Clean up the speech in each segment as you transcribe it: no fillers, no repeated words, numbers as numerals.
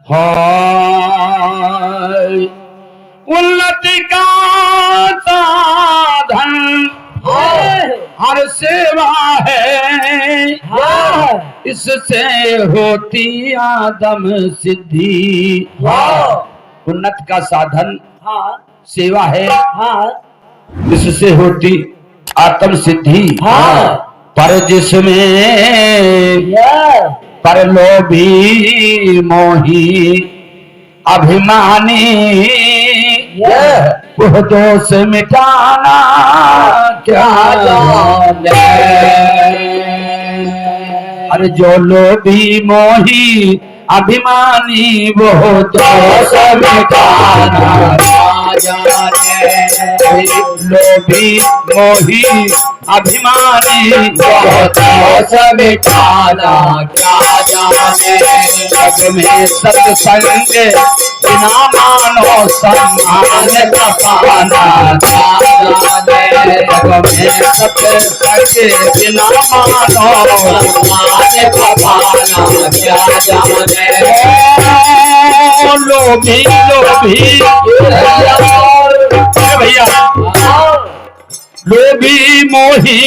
हाय उन्नति का साधन हर सेवा है, इससे होती आदम सिद्धि। उन्नत का साधन सेवा है, इससे होती आत्म सिद्धि। पर जिसमें पर लोभी मोही अभिमानी वह दोष मिटाना क्या जाने। अरे जो लोभी मोही अभिमानी वो दोष मिटाना क्या जाने। लोभी मोही अभिमानी वो दोष मिटाना क्या जाने। जग में सत्संग बिना मानो सम्मान का पाना क्या जाने। जग में सत्संग बिना मानो सम्मान का पाना क्या जाने। लोभी लोभी भैया लोभी मोही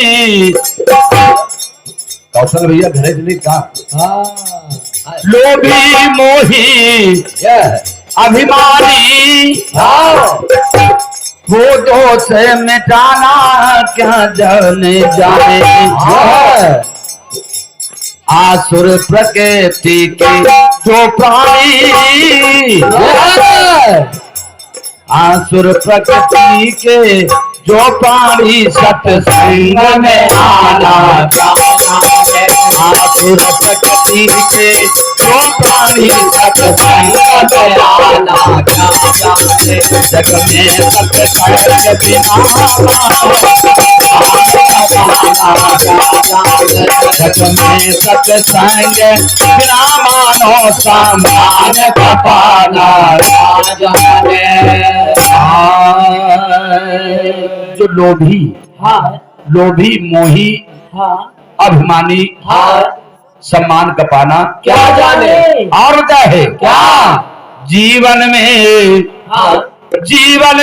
कौशल भैया घरे चली कहा। लोभी मोही अभिमानी वो दोष मिटाना क्या जाने जाने। आसुर प्रकृति के जो प्राणी आसुर प्रकृति के जो प्राणी सत्संग में आना चाहते। आसुर प्रकृति के जो प्राणी सत्संग में आना चाहते। जग में सत्संग बिना जग में सत्संग बिना मानो सम्मान का पाना जाने। जो लोभी लोभी मोही अभिमानी सम्मान का पाना क्या जाने। और क्या है क्या जीवन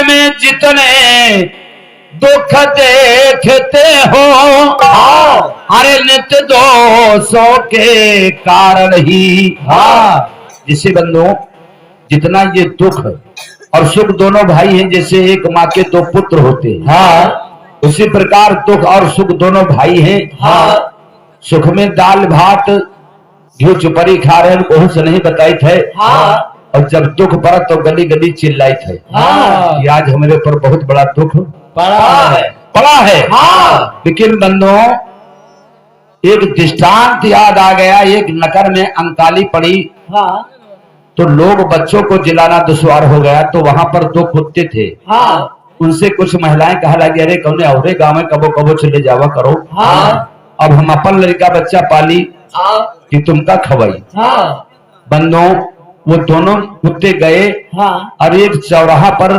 में जितने दुख देखते हो अरे नित्य दोषों के कारण ही। जिसे बंधुओं जितना ये दुख और सुख दोनों भाई हैं, जैसे एक माँ के दो पुत्र होते हैं उसी प्रकार दुख और सुख दोनों भाई हैं। सुख में दाल भात घी चुपड़ी खा रहे हैं बहुत से नहीं बताई थे। और जब दुख पड़ा तो गली गली चिल्लाई थे कि आज हमारे ऊपर बहुत बड़ा दुख पड़ा है। लेकिन बंधुओं एक दृष्टांत याद आ गया। एक नगर में अंकाली पड़ी तो लोग बच्चों को जिलाना दुश्वार हो गया। तो वहां पर दो कुत्ते थे। उनसे कुछ महिलाएं कहा लगी अरे कौन औरे गाँव में कबो कबो चले जावा करो। अब हम अपन लड़का बच्चा पाली कि तुमका खवाई। बंदों वो दोनों कुत्ते गए और एक चौराहा पर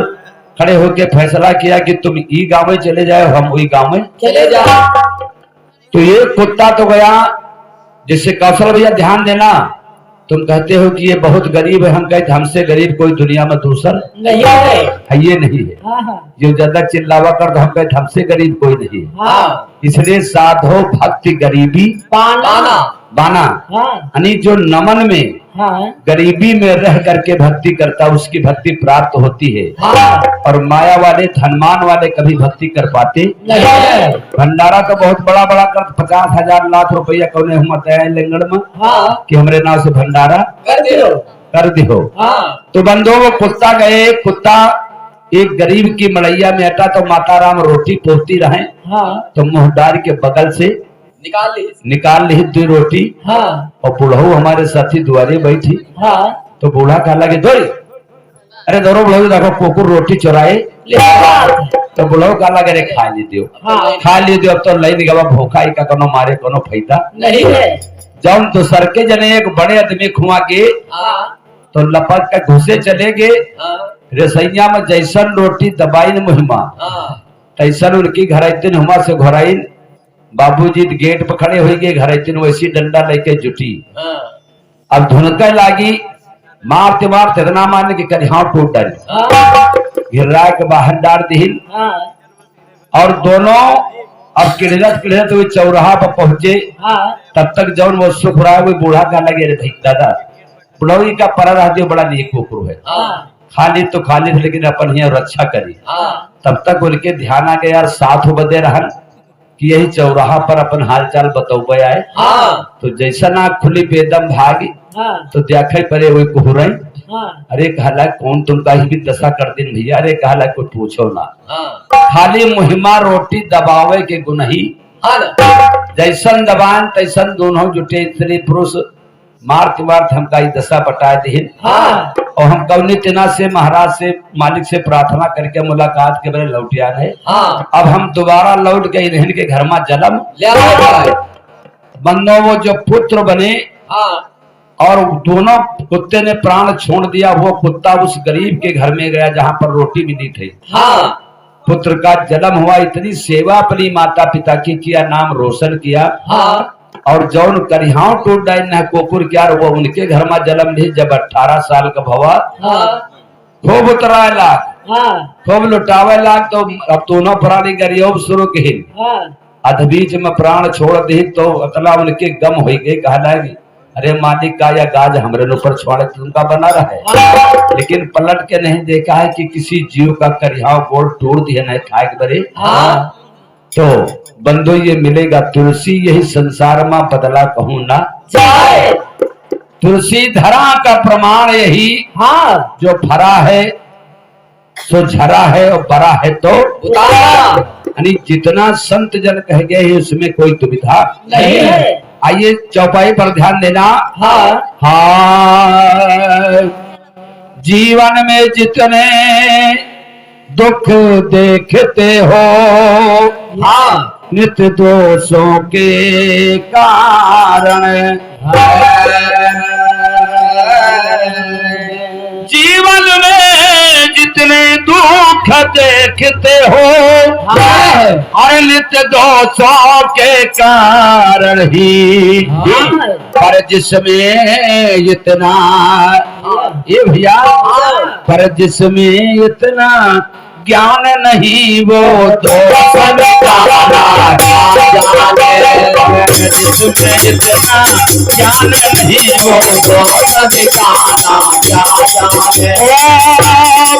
खड़े होकर फैसला किया कि तुम ई गांव में चले जाओ हम वही गांव में चले जाओ। तो ये कुत्ता तो गया। जिससे कौशल भैया ध्यान देना तुम कहते हो कि ये बहुत गरीब है। हम कहते हमसे गरीब कोई दुनिया में दूसर नहीं है। ये नहीं है जो ज्यादा चिल्लावा कर तो हम कहते हमसे गरीब कोई नहीं है। इसलिए साधो भक्ति गरीबी बाना यानी जो नमन में गरीबी में रह करके भक्ति करता उसकी भक्ति प्राप्त होती है। और माया वाले धनमान वाले कभी भक्ति कर पाते नहीं। भंडारा तो बहुत बड़ा बड़ा कर 50,000 लाख रुपया कौने हम लिंगड़ में कि हमरे नाम से भंडारा कर दियो। तो बंधु वो कुत्ता गए। कुत्ता एक गरीब की मड़ैया में अटा तो माता राम रोटी पोती रहे तो मुंहदार के बगल से निकाल ली 2 रोटी। और बुढ़ऊ हमारे साथी दुआरे बैठी तो बूढ़ा कहा लगे दौड़ी अरे दौड़ो बुढ़ऊ देखो कुकुर रोटी चुराए। तो बुढ़ऊ कहा लगे अरे खा ली दियो अब तो लई निगवा भूखा का कोनो मारे कोनो फायदा नहीं है। जब तो सर के जने एक बड़े आदमी खुआ के तो लपक के घुसे चले गए। रसैया में जैसन रोटी दबाई न मुहिमा तैसन उनकी घर हुआ से घोराई। बाबूजी गेट पर खड़े हुए घर वैसी डंडा लेके जुटी। अब धुनके लागी मारते मारते इतना मारने की करिहाव टूट डाली, घिर्रा के बाहर डाल दी। और दोनों अब किड़त किड़त हुए चौराहा पर पहुंचे। तब तक जौन वो सुख रहा है वो बूढ़ा का लगे रे दादा बुढ़ौरी का परा रहा बड़ा नेक कुकुर है, खाली तो खाली थे लेकिन अपन ही रक्षा करी। तब तक उनके ध्यान आ गया यार साथ बदे रहन कि यही चौराहा पर अपन हालचाल बतौबे आए। तो जैसा ना खुली बेदम भागी तो देखे परे हुए कुहरई। अरे कहला कौन तुमका ही भी दशा कर दिन भैया, अरे कहला कोई पूछो ना, खाली मुहिमा रोटी दबावे के गुनही, जैसन दबान तैसन दोनों जुटे स्त्री पुरुष मार्त मार्त हमका दशा बटा दी। और हम कवनी तना से महाराज से मालिक से प्रार्थना करके मुलाकात के बड़े लौटिया रहे। अब हम दोबारा लौट गए रहन के घर में जन्म बंदो वो जो पुत्र बने और दोनों कुत्ते ने प्राण छोड़ दिया। वो कुत्ता उस गरीब के घर में गया जहाँ पर रोटी मिली थी। पुत्र का जन्म हुआ, इतनी सेवा अपनी माता पिता की किया, नाम रोशन किया। और जौन करिहाव टूट डाल कोकुर क्या वो उनके घर में जन्म ली। जब 18 साल का भवा खूब उतराए लाग, खूब लुटावे लाग। तो अब दोनों प्राणी गरियोब शुरू की अध बीच में प्राण छोड़ दी तो अतला उनके गम हो गई। कहला अरे मालिक का या गाज हमरे ऊपर छोड़े तुमका बना रहा है। लेकिन पलट के नहीं देखा है कि किसी जीव का करिहाव गोड़ तोड़ दिया नहीं खाए बरे। तो बंधु ये मिलेगा तुलसी यही संसार में बदला कहूं ना चाहे। तुलसी धरा का प्रमाण यही जो भरा है सो झरा है और बरा है तो यानी जितना संत जन कह गए हैं उसमें कोई दुविधा नहीं है। आइए चौपाई पर ध्यान देना। जीवन में जितने दुख देखते हो नित्य दोषों के कारण, जीवन में जितने दुख देखते हो और नित्य दोषों के कारण ही, पर जिसमें इतना ये भैया पर जिसमें इतना ज्ञान नहीं वो तो सब जिसमें इतना ज्ञान नहीं वो तो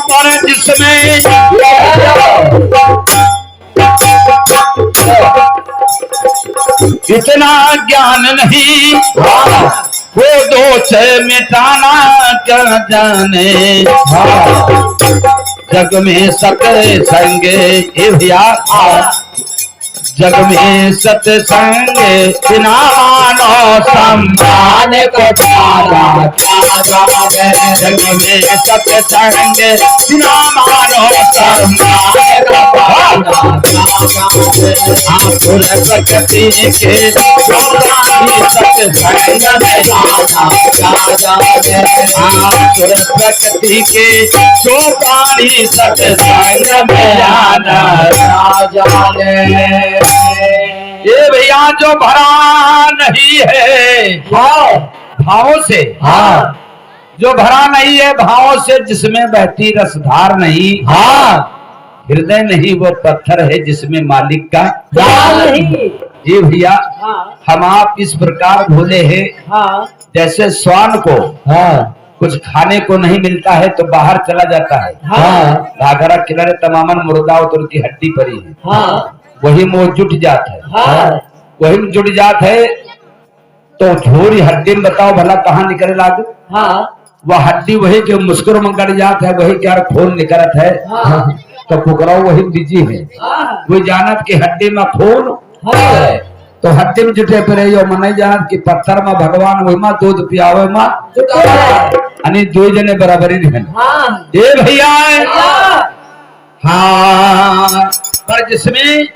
पर जिसमें इतना ज्ञान नहीं वो दोष मिटाना क्या जाने। जग में सत्संग जग में सत्संग बिना मानो सम्मान को पाया क्या जावे। जग में सत्संग बिना मानो सम्मान को पाया क्या जावे। आसुर प्रकृति के सत्संग में आना क्या जावे। आसुर प्रकृति के जो प्राणी सत्संग में आना क्या जावे। ये भैया जो भरा नहीं है भावों से, जो भरा नहीं है भावों से, जिसमें बहती रसधार नहीं, हृदय नहीं वो पत्थर है जिसमें मालिक का नहीं। ये भैया हम आप इस प्रकार भूले हैं जैसे श्वान को कुछ खाने को नहीं मिलता है तो बाहर चला जाता है। घाघरा किनारे तमामन मुर्दा उतर की हड्डी पड़ी है, वही मोह जुट जात है। वही जुट जात है तो झोरी हड्डी में बताओ भला कहाँ निकले लाग। वह हड्डी वही के मुस्कुर में गड़ जात है, वही क्या खून निकलत है। तो फुकराओ वही बिजी है, वही जानत की हड्डी में खून तो हड्डी में जुटे पे रही मन जानत की पत्थर में भगवान वही माँ दूध पियावे माँ अनि दो जने बराबरी ये भैया। हाँ पर जिसमें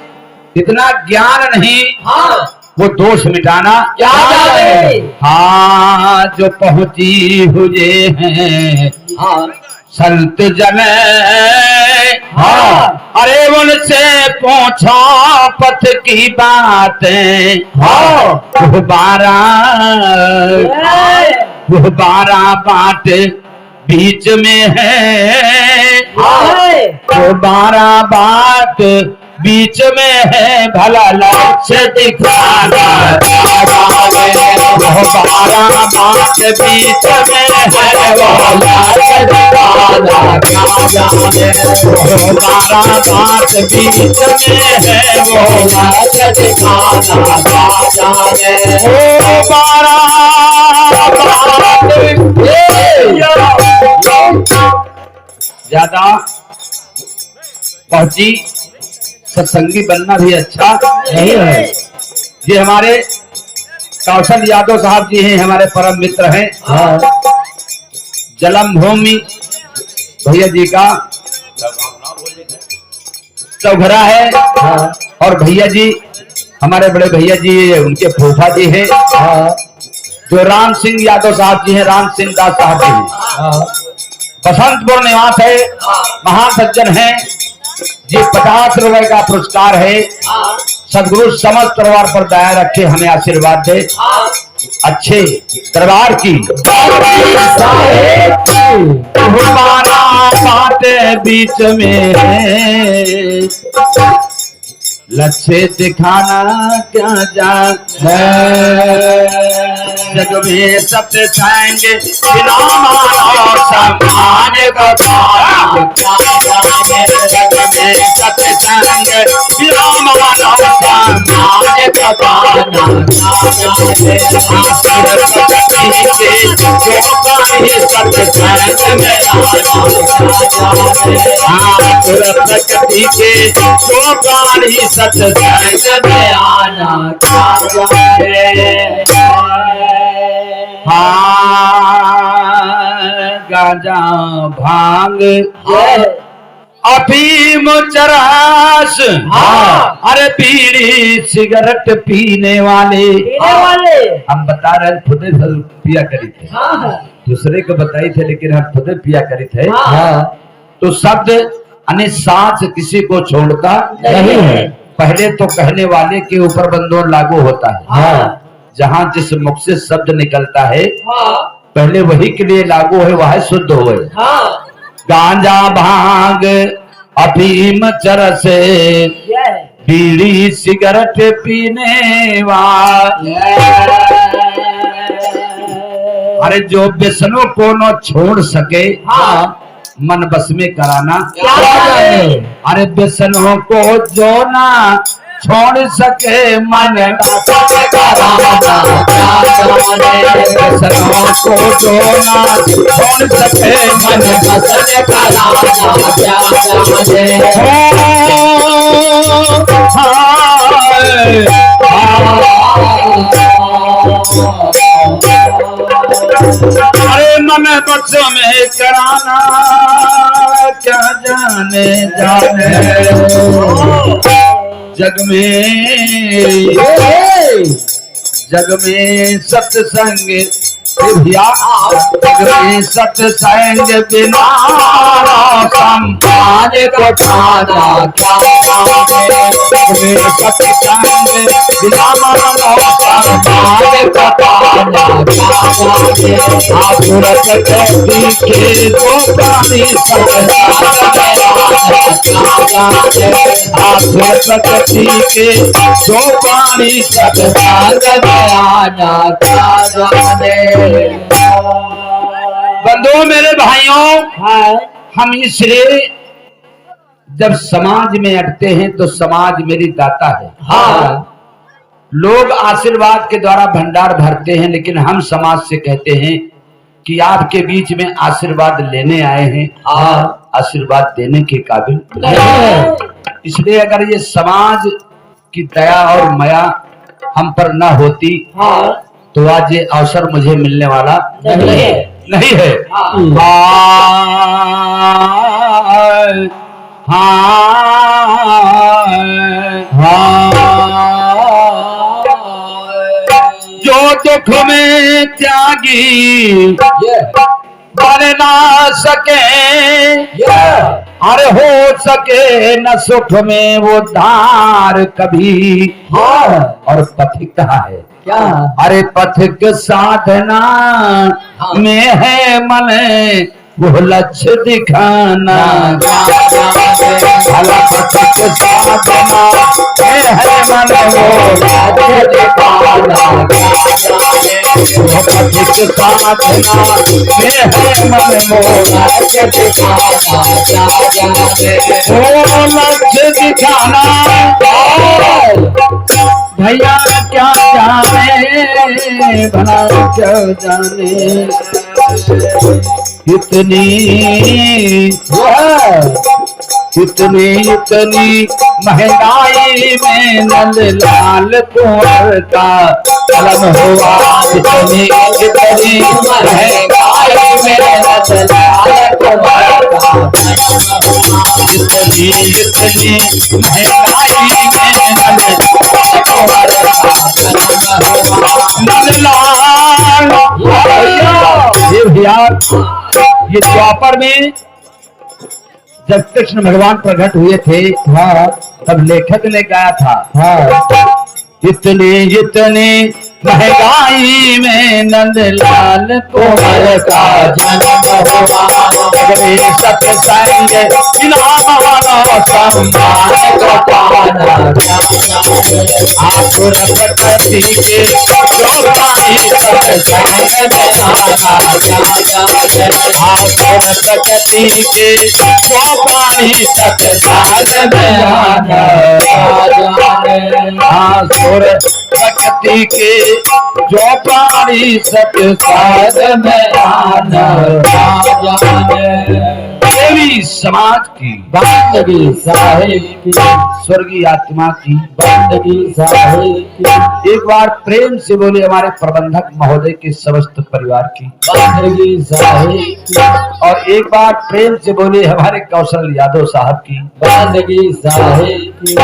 इतना ज्ञान नहीं वो दोष मिटाना क्या जावे। हाँ जो पहुंची हुए हैं संत जन, अरे उनसे पूछो पथ की बातें दोबारा वो 12 बाट बीच में है, वो 12 बाट बीच में है, भला लक्ष्य दिखाना राजा ने। वो 12 बाट बीच में है, वो लक्ष्य दिखाना राजा ने। वो 12 बाट बीच में है, वो लक्ष्य दिखाना राजा ने। वो 12 ज्यादा पहुंची सत्संगी बनना भी अच्छा नहीं है। ये हमारे कौशल यादव साहब जी हैं, हमारे परम मित्र हैं। जलम भूमि भैया जी का चौघरा है, और भैया जी हमारे बड़े भैया जी उनके फूफा जी हैं, जो राम सिंह यादव साहब जी हैं, राम सिंह दास साहब जी हैं। बसंतपुर निवास है, महान सज्जन हैं जी। 50 रुपए का पुरस्कार है। सदगुरु समस्त परिवार पर दया रखे, हमें आशीर्वाद दे, अच्छे दरबार की। हमारा बात बीच में है, लक्ष्य दिखाना क्या जान है। जग में सत्संग बिना मानो सम्मान का क्या जाने। जग में सत्संग बिना मानो सम्मान का गाना क्या जाने। प्रकृति के जो प्राणी सत्संग में आना क्या जाने। गांजा भांग अफीम चरस, अरे बीड़ी सिगरेट पीने वाले हम बता रहे खुद पिया करी थे, दूसरे को बताई थे, लेकिन हम खुद पिया करी थे। तो शब्द अन्य सांस किसी को छोड़ता नहीं है। पहले तो कहने वाले के ऊपर बंधन लागू होता है। जहाँ जिस मुख से शब्द निकलता है, पहले वही के लिए लागू है, वह शुद्ध हो। गांजा भांग अफीम चरस बीड़ी सिगरेट पीने वाले, अरे जो व्यसनों को न छोड़ सके, मन बस में कराना क्या जाने। अरे व्यसनों को जो ना छोड़ सके, मन बस में कराना क्या जाने। व्यसनों को जो ना छोड़ सके, मन बस में कराना क्या जाने। अरे मन बस में कराना क्या जाने जाने। जग में सत्संग भैया, जग में सत्संग बिना सम्मान को खाना क्या जाने। जग में सत्संग बिना सम्मान को खाना क्या जाने। प्रकृति के जो प्राणी प्रकृति के जो प्राणी सत्संग में आना क्या जाने। बंधुओं मेरे भाइयों, हम इसलिए जब समाज में अटते हैं तो समाज मेरी दाता है। लोग आशीर्वाद के द्वारा भंडार भरते हैं, लेकिन हम समाज से कहते हैं कि आपके बीच में आशीर्वाद लेने आए हैं, आशीर्वाद देने के काबिल नहीं है। इसलिए अगर ये समाज की दया और माया हम पर न होती तो आज ये अवसर मुझे मिलने वाला नहीं है। जो दुख में त्यागी बन ना सके, अरे हो सके न सुख में वो धार कभी। हाँ। और पथिक कहा है क्या? अरे पथिक साधना हाँ। में है मन वो लक्ष्य दिखाना। भला पथिक साधना में है मन वो लक्ष्य दिखाना। वो पथिक साधना में है मन वो लक्ष्य दिखाना। वो लक्ष्य दिखाना भैया क्या जाने भला क्या जाने इतनी इतनी महंगाई में नंद लाल कुंवर का कलम हुआ। इतनी महंगाई में नंद लाल कुंवर का इतनी महंगाई में नंद ये द्वापर में जब कृष्ण भगवान प्रकट हुए थे तब लेखक ने गाया था इतनी महंगाई में नंदलाल कुंवर का जन्म हुआ। सत्संग सम्मान का पाना आसुर प्रकृति के जोगाई सत्संग में आसुर प्रकृति के जोगाई सत्संग में आसुर प्रकृति के जो प्राणी सत्संग में आना देवी समाज की बंदगी साहिब की स्वर्गीय आत्मा की बंदगी साहिब की। एक बार प्रेम से बोले हमारे प्रबंधक महोदय के समस्त परिवार की बंदगी साहिब की। और एक बार प्रेम से बोले हमारे कौशल यादव साहब की बंदगी साहिब की।